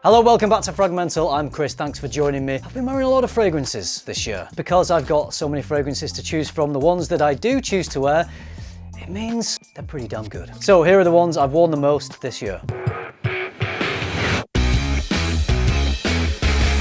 Hello, welcome back to FRAG-MENTAL. I'm Chris, thanks for joining me. I've been wearing a lot of fragrances this year. Because I've got so many fragrances to choose from, the ones that I do choose to wear, it means they're pretty damn good. So here are the ones I've worn the most this year.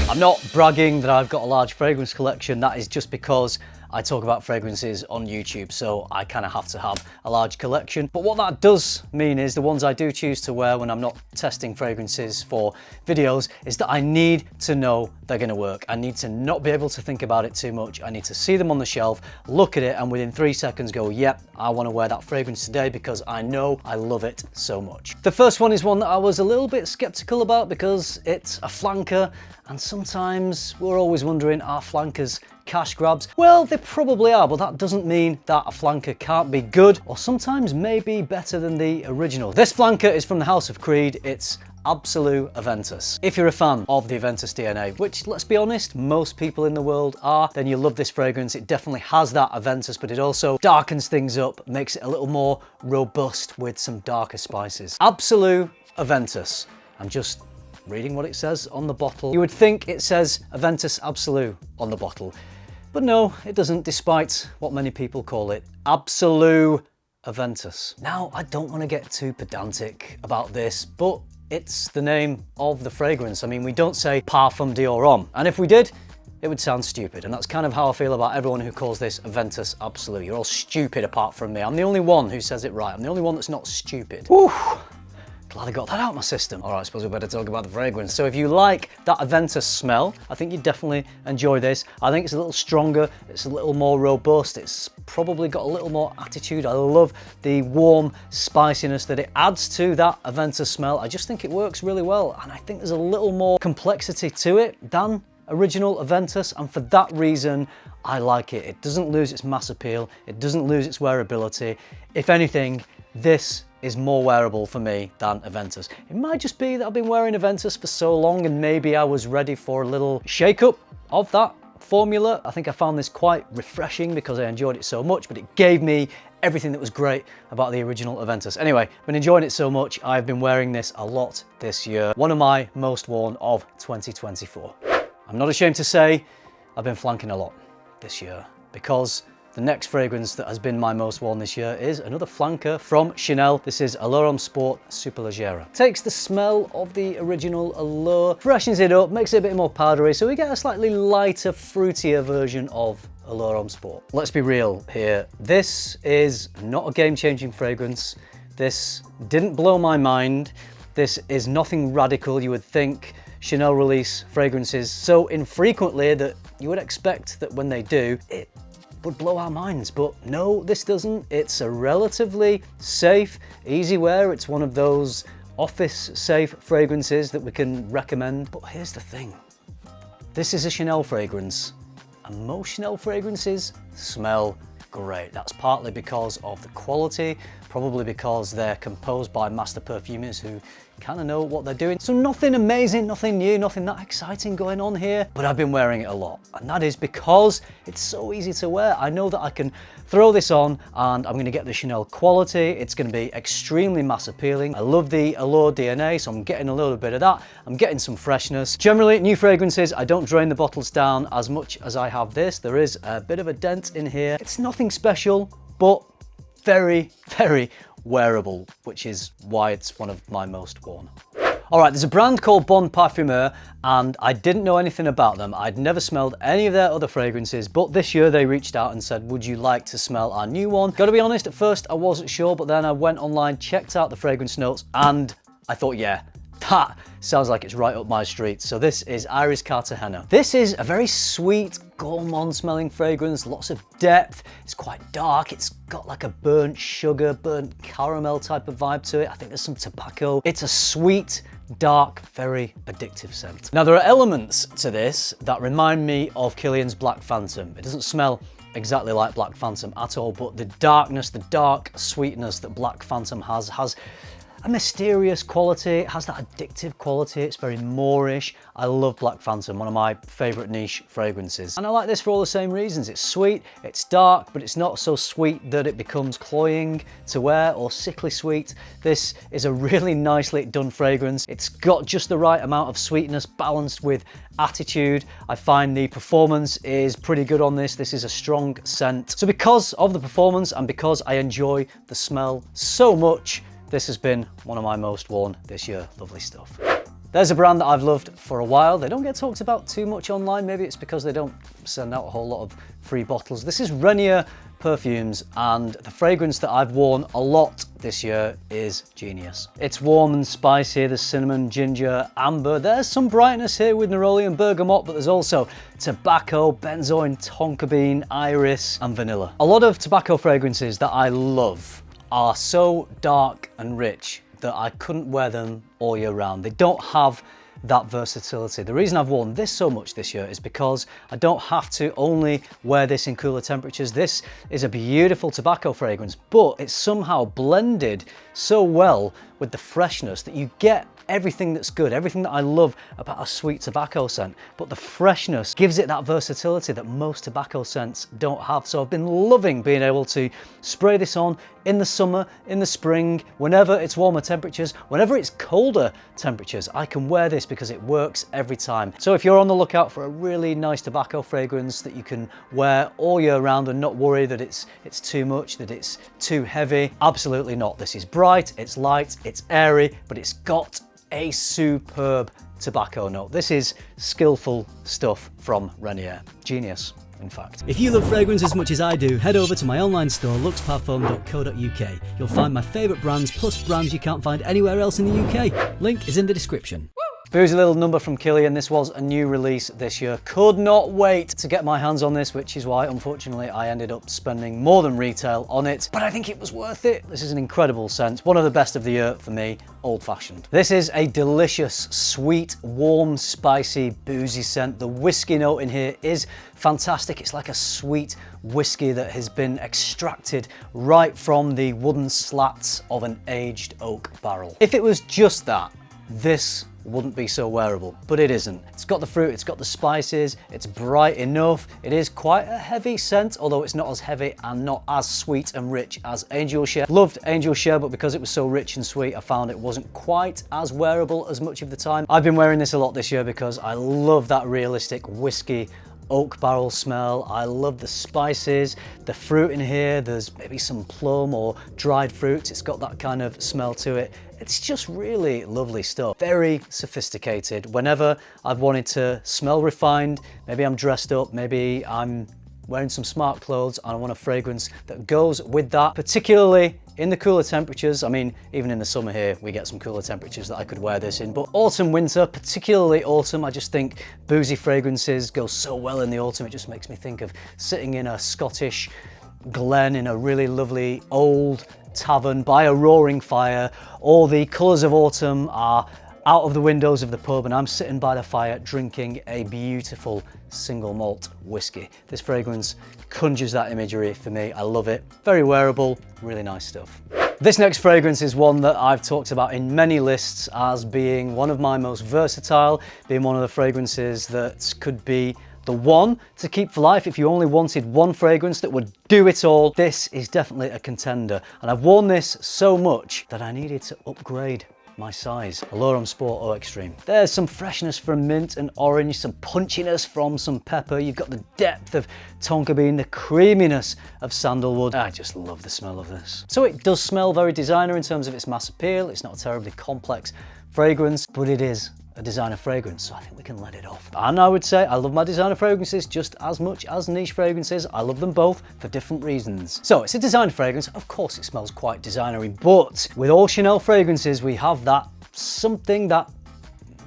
I'm not bragging that I've got a large fragrance collection, that is just because I talk about fragrances on YouTube, so I kind of have to have a large collection. But what that does mean is the ones I do choose to wear when I'm not testing fragrances for videos is that I need to know they're gonna work. I need to not be able to think about it too much. I need to see them on the shelf, look at it, and within 3 seconds go, yep, I wanna wear that fragrance today because I know I love it so much. The first one is one that I was a little bit skeptical about because it's a flanker, and sometimes we're always wondering, are flankers cash grabs? Well, they probably are, but that doesn't mean that a flanker can't be good, or sometimes maybe better than the original. This flanker is from the House of Creed. It's Absolu Aventus. If you're a fan of the Aventus DNA, which let's be honest, most people in the world are, then you'll love this fragrance. It definitely has that Aventus, but it also darkens things up, makes it a little more robust with some darker spices. Absolu Aventus. I'm just reading what it says on the bottle. You would think it says Aventus Absolu on the bottle, but no, it doesn't, despite what many people call it, Absolu Aventus. Now, I don't want to get too pedantic about this, but it's the name of the fragrance. I mean, we don't say Parfum d'Or Homme, and if we did, it would sound stupid, and that's kind of how I feel about everyone who calls this Aventus Absolu. You're all stupid apart from me. I'm the only one who says it right. I'm the only one that's not stupid. Whew. Glad I got that out of my system. All right, I suppose we better talk about the fragrance. So if you like that Aventus smell, I think you'd definitely enjoy this. I think it's a little stronger, it's a little more robust, it's probably got a little more attitude. I love the warm spiciness that it adds to that Aventus smell. I just think it works really well, and I think there's a little more complexity to it than original Aventus, and for that reason, I like it. It doesn't lose its mass appeal, it doesn't lose its wearability. If anything, this is more wearable for me than Aventus. It might just be that I've been wearing Aventus for so long and maybe I was ready for a little shake-up of that formula. I think I found this quite refreshing because I enjoyed it so much, but it gave me everything that was great about the original Aventus. Anyway, I've been enjoying it so much, I've been wearing this a lot this year. One of my most worn of 2024. I'm not ashamed to say I've been flanking a lot this year because the next fragrance that has been my most worn this year is another flanker from Chanel. This is Allure Sport Superleggera. Takes the smell of the original Allure, freshens it up, makes it a bit more powdery, so we get a slightly lighter, fruitier version of Allure Sport. Let's be real here. This is not a game-changing fragrance. This didn't blow my mind. This is nothing radical. You would think Chanel release fragrances so infrequently that you would expect that when they do, it would blow our minds, but no, this doesn't. It's a relatively safe, easy wear. It's one of those office safe fragrances that we can recommend. But here's the thing, this is a Chanel fragrance, and most Chanel fragrances smell great. That's partly because of the quality, probably because they're composed by master perfumers who kind of know what they're doing. So nothing amazing, nothing new, nothing that exciting going on here, but I've been wearing it a lot. And that is because it's so easy to wear. I know that I can throw this on and I'm gonna get the Chanel quality. It's gonna be extremely mass appealing. I love the Allure DNA, so I'm getting a little bit of that. I'm getting some freshness. Generally, new fragrances, I don't drain the bottles down as much as I have this. There is a bit of a dent in here. It's nothing special, but very, very wearable, which is why it's one of my most worn. All right, there's a brand called Parfumeur, and I didn't know anything about them. I'd never smelled any of their other fragrances, but this year they reached out and said, would you like to smell our new one? Gotta be honest, at first I wasn't sure, but then I went online, checked out the fragrance notes, and I thought, yeah, that sounds like it's right up my street. So this is Iris Cartagena. This is a very sweet, gourmand smelling fragrance, lots of depth. It's quite dark. It's got like a burnt sugar, burnt caramel type of vibe to it. I think there's some tobacco. It's a sweet, dark, very addictive scent. Now there are elements to this that remind me of Kilian's Black Phantom. It doesn't smell exactly like Black Phantom at all, but the darkness, the dark sweetness that Black Phantom has a mysterious quality. It has that addictive quality. It's very Moorish. I love Black Phantom, one of my favorite niche fragrances. And I like this for all the same reasons. It's sweet, it's dark, but it's not so sweet that it becomes cloying to wear or sickly sweet. This is a really nicely done fragrance. It's got just the right amount of sweetness balanced with attitude. I find the performance is pretty good on this. This is a strong scent. So because of the performance and because I enjoy the smell so much, this has been one of my most worn this year. Lovely stuff. There's a brand that I've loved for a while. They don't get talked about too much online. Maybe it's because they don't send out a whole lot of free bottles. This is Renier Perfumes, and the fragrance that I've worn a lot this year is Genius. It's warm and spicy. There's cinnamon, ginger, amber. There's some brightness here with neroli and bergamot, but there's also tobacco, benzoin, tonka bean, iris, and vanilla. A lot of tobacco fragrances that I love are so dark and rich that I couldn't wear them all year round. They don't have that versatility. The reason I've worn this so much this year is because I don't have to only wear this in cooler temperatures. This is a beautiful tobacco fragrance, but it's somehow blended so well with the freshness that you get everything that's good, everything that I love about a sweet tobacco scent, but the freshness gives it that versatility that most tobacco scents don't have. So I've been loving being able to spray this on in the summer, in the spring, whenever it's warmer temperatures, whenever it's colder temperatures, I can wear this because it works every time. So if you're on the lookout for a really nice tobacco fragrance that you can wear all year round and not worry that it's too much, that it's too heavy, absolutely not. This is bright, it's light, it's airy, but it's got a superb tobacco note. This is skillful stuff from Renier. Genius, in fact. If you love fragrance as much as I do, head over to my online store, luxparfum.co.uk. You'll find my favourite brands, plus brands you can't find anywhere else in the UK. Link is in the description. Boozy little number from Kilain. This was a new release this year. Could not wait to get my hands on this, which is why, unfortunately, I ended up spending more than retail on it, but I think it was worth it. This is an incredible scent. One of the best of the year for me, Old Fashioned. This is a delicious, sweet, warm, spicy, boozy scent. The whiskey note in here is fantastic. It's like a sweet whiskey that has been extracted right from the wooden slats of an aged oak barrel. If it was just that, this wouldn't be so wearable, but it isn't. It's got the fruit, it's got the spices, it's bright enough. It is quite a heavy scent, although it's not as heavy and not as sweet and rich as Angel Share. Loved Angel Share, but because it was so rich and sweet, I found it wasn't quite as wearable as much of the time. I've been wearing this a lot this year because I love that realistic whiskey oak barrel smell. I love the spices, the fruit in here. There's maybe some plum or dried fruits. It's got that kind of smell to it. It's just really lovely stuff. Very sophisticated. Whenever I've wanted to smell refined, maybe I'm dressed up, maybe I'm wearing some smart clothes and I want a fragrance that goes with that, particularly in the cooler temperatures. I mean, even in the summer here, we get some cooler temperatures that I could wear this in, but autumn, winter, particularly autumn, I just think boozy fragrances go so well in the autumn. It just makes me think of sitting in a Scottish glen in a really lovely old tavern by a roaring fire. All the colours of autumn are out of the windows of the pub and I'm sitting by the fire drinking a beautiful single malt whiskey. This fragrance conjures that imagery for me. I love it. Very wearable, really nice stuff. This next fragrance is one that I've talked about in many lists as being one of my most versatile, being one of the fragrances that could be the one to keep for life if you only wanted one fragrance that would do it all. This is definitely a contender, and I've worn this so much that I needed to upgrade my size. Allure Sport O Extreme. There's some freshness from mint and orange, some punchiness from some pepper. You've got the depth of tonka bean, the creaminess of sandalwood. I just love the smell of this. So it does smell very designer in terms of its mass appeal. It's not a terribly complex fragrance, but it is a designer fragrance, so I think we can let it off. And I would say I love my designer fragrances just as much as niche fragrances. I love them both for different reasons. So it's a designer fragrance. Of course it smells quite designery, but with all Chanel fragrances, we have that something, that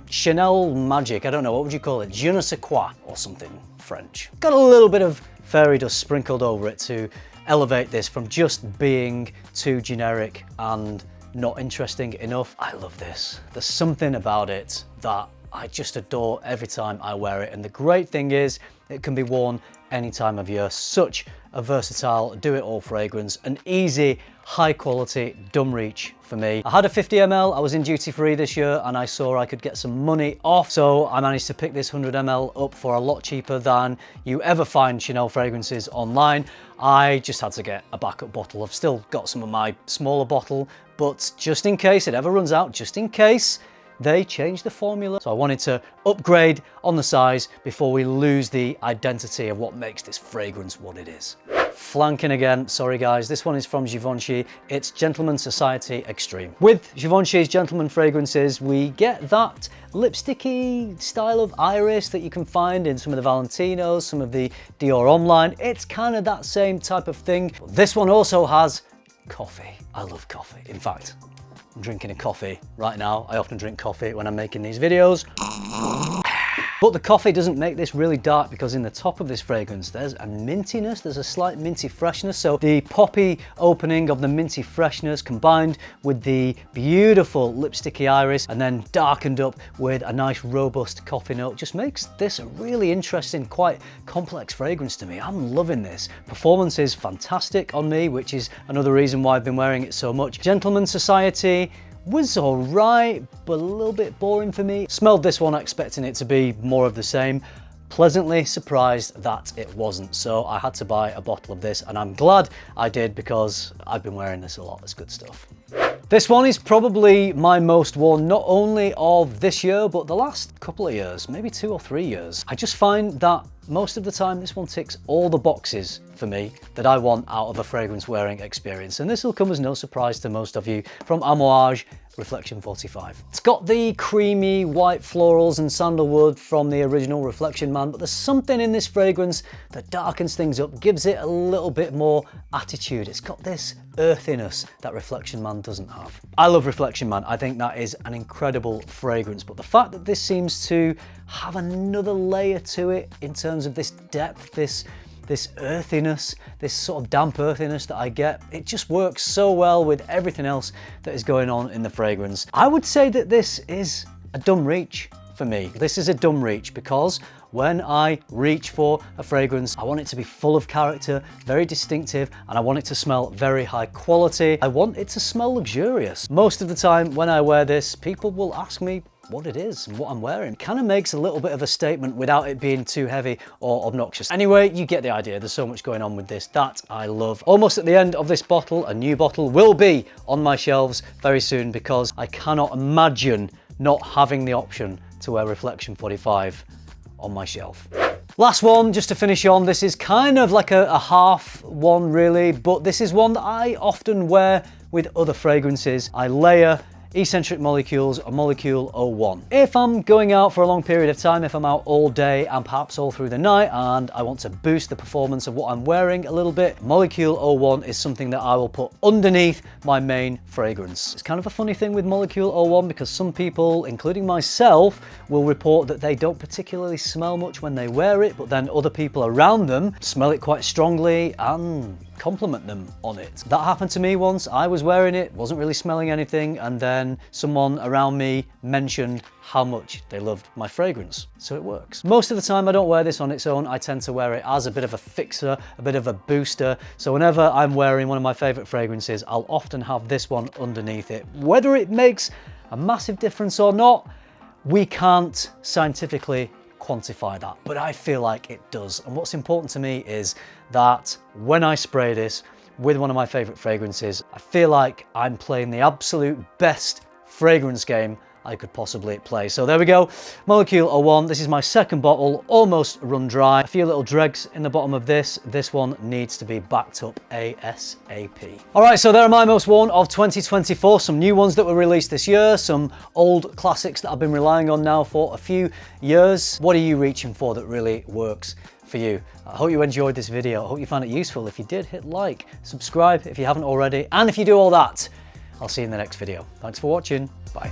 Chanel magic. I don't know, what would you call it? Je ne sais quoi or something French. Got a little bit of fairy dust sprinkled over it to elevate this from just being too generic and not interesting enough. I love this. There's something about it that I just adore every time I wear it. And the great thing is it can be worn any time of year. Such a versatile do-it-all fragrance, an easy, high-quality dumb reach for me. I had a 50 ml, I was in duty free this year and I saw I could get some money off, so I managed to pick this 100 ml up for a lot cheaper than you ever find Chanel fragrances online. I just had to get a backup bottle. I've still got some of my smaller bottle, but just in case it ever runs out, just in case, they changed the formula. So I wanted to upgrade on the size before we lose the identity of what makes this fragrance what it is. Flanking again, sorry guys, this one is from Givenchy. It's Gentleman Society Extreme. With Givenchy's gentleman fragrances, we get that lipsticky style of iris that you can find in some of the Valentinos, some of the Dior Homme line. It's kind of that same type of thing. This one also has coffee. I love coffee. In fact, I'm drinking a coffee right now. I often drink coffee when I'm making these videos. But the coffee doesn't make this really dark because in the top of this fragrance, there's a mintiness, there's a slight minty freshness. So the poppy opening of the minty freshness combined with the beautiful lipsticky iris and then darkened up with a nice robust coffee note just makes this a really interesting, quite complex fragrance to me. I'm loving this. Performance is fantastic on me, which is another reason why I've been wearing it so much. Gentleman Society was all right, but a little bit boring for me. Smelled this one expecting it to be more of the same. Pleasantly surprised that it wasn't. So I had to buy a bottle of this and I'm glad I did because I've been wearing this a lot. It's good stuff. This one is probably my most worn, not only of this year, but the last couple of years, maybe 2 or 3 years. I just find that most of the time this one ticks all the boxes for me that I want out of a fragrance wearing experience. And this will come as no surprise to most of you, from Amouage Reflection 45. It's got the creamy white florals and sandalwood from the original Reflection Man, but there's something in this fragrance that darkens things up, gives it a little bit more attitude. It's got this earthiness that Reflection Man doesn't have. I love Reflection Man. I think that is an incredible fragrance, but the fact that this seems to have another layer to it in terms of this depth, this earthiness, this sort of damp earthiness that I get, it just works so well with everything else that is going on in the fragrance. I would say that this is a dumb reach for me. This is a dumb reach because when I reach for a fragrance, I want it to be full of character, very distinctive, and I want it to smell very high quality. I want it to smell luxurious. Most of the time when I wear this, people will ask me what it is and what I'm wearing. It kind of makes a little bit of a statement without it being too heavy or obnoxious. Anyway, you get the idea. There's so much going on with this that I love. Almost at the end of this bottle, a new bottle will be on my shelves very soon because I cannot imagine not having the option to wear Reflection 45 on my shelf. Last one, just to finish on, this is kind of like a half one really, but this is one that I often wear with other fragrances. I layer eccentric molecules, a molecule 01. If I'm going out for a long period of time, if I'm out all day and perhaps all through the night and I want to boost the performance of what I'm wearing a little bit, molecule 01 is something that I will put underneath my main fragrance. It's kind of a funny thing with molecule 01 because some people, including myself, will report that they don't particularly smell much when they wear it, but then other people around them smell it quite strongly and compliment them on it. That happened to me once. I was wearing it, wasn't really smelling anything, and then someone around me mentioned how much they loved my fragrance. So it works. Most of the time I don't wear this on its own. I tend to wear it as a bit of a fixer, a bit of a booster. So whenever I'm wearing one of my favorite fragrances, I'll often have this one underneath it. Whether it makes a massive difference or not, we can't scientifically quantify that, but I feel like it does. And what's important to me is that when I spray this with one of my favorite fragrances, I feel like I'm playing the absolute best fragrance game I could possibly play. So there we go, molecule 01. This is my second bottle, almost run dry. A few little dregs in the bottom of this. This one needs to be backed up ASAP. All right, so there are my most worn of 2024. Some new ones that were released this year, some old classics that I've been relying on now for a few years. What are you reaching for that really works for you? I hope you enjoyed this video. I hope you found it useful. If you did, hit like, subscribe if you haven't already, and if you do all that, I'll see you in the next video. Thanks for watching. Bye.